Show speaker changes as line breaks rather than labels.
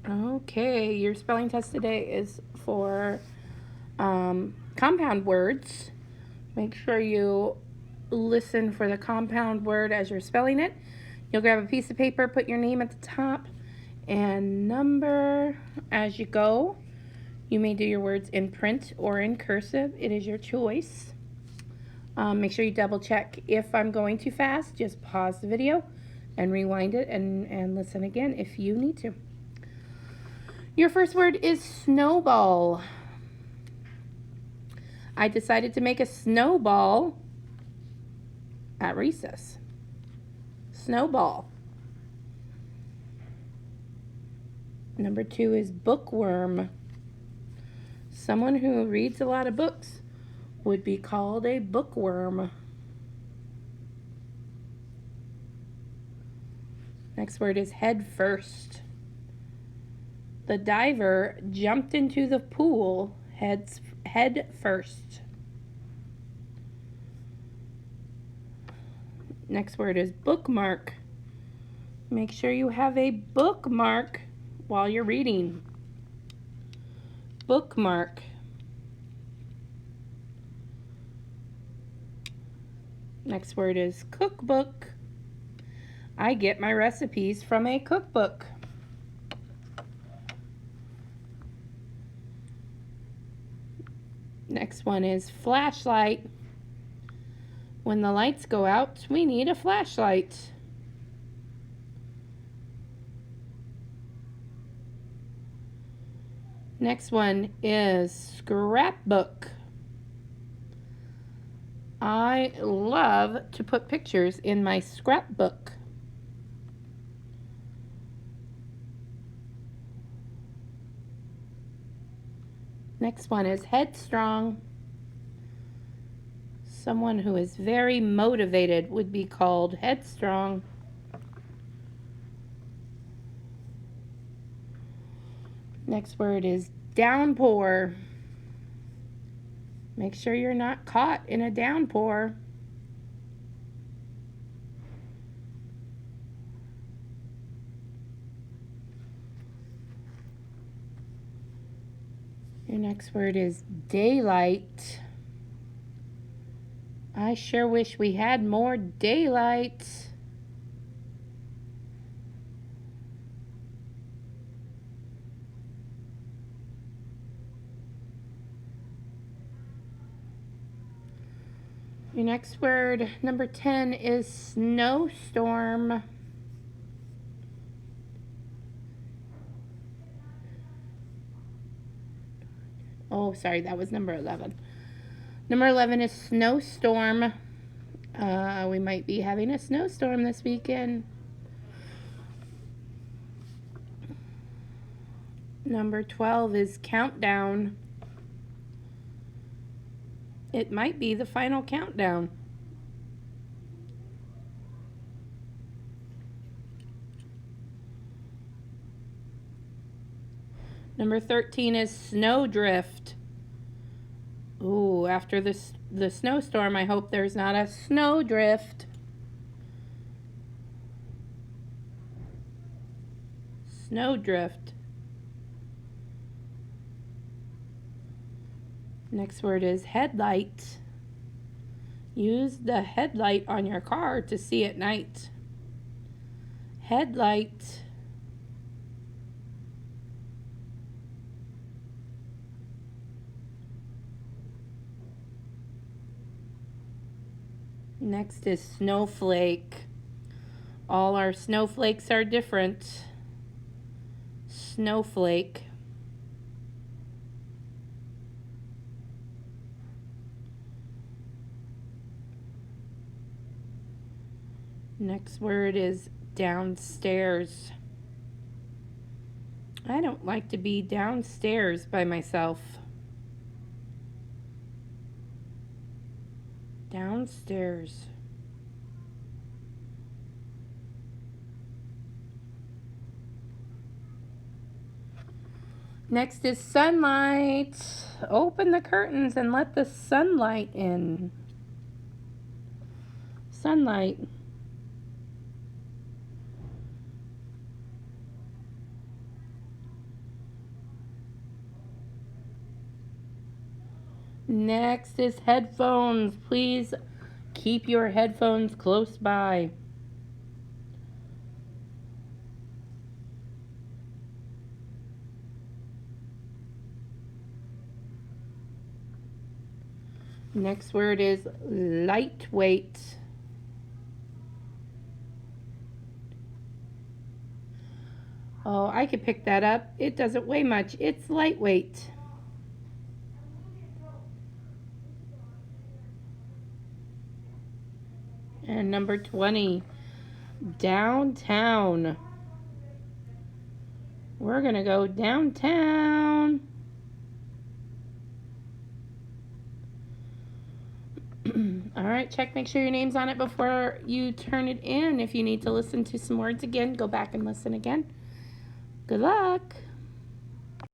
Okay, your spelling test today is for compound words. Make sure you listen for the compound word as you're spelling it. You'll grab a piece of paper, put your name at the top, and number as you go. You may do your words in print or in cursive. It is your choice. Make sure you double check if I'm going too fast. Just pause the video and rewind it and listen again if you need to. Your first word is snowball. I decided to make a snowball at recess. Snowball. Number 2 is bookworm. Someone who reads a lot of books would be called a bookworm. Next word is head first. The diver jumped into the pool head first. Next word is bookmark. Make sure you have a bookmark while you're reading. Bookmark. Next word is cookbook. I get my recipes from a cookbook. Next one is flashlight. When the lights go out, we need a flashlight. Next one is scrapbook. I love to put pictures in my scrapbook. Next one is headstrong. Someone who is very motivated would be called headstrong. Next word is downpour. Make sure you're not caught in a downpour. Your next word is daylight. I sure wish we had more daylight. Your next word, number 10, is snowstorm. Oh, sorry, that was number 11. Number 11 is snowstorm. We might be having a snowstorm this weekend. Number 12 is countdown. It might be the final countdown. Number 13 is snowdrift. Ooh, after the snowstorm, I hope there's not a snowdrift. Snowdrift. Next word is headlight. Use the headlight on your car to see at night. Headlight. Next is snowflake. All our snowflakes are different. Snowflake. Next word is downstairs. I don't like to be downstairs by myself. Downstairs. Next is sunlight. Open the curtains and let the sunlight in. Sunlight. Next is headphones. Please keep your headphones close by. Next word is lightweight. Oh, I could pick that up. It doesn't weigh much. It's lightweight. And number 20, downtown. We're going to go downtown. All right, make sure your name's on it before you turn it in. If you need to listen to some words again, go back and listen again. Good luck.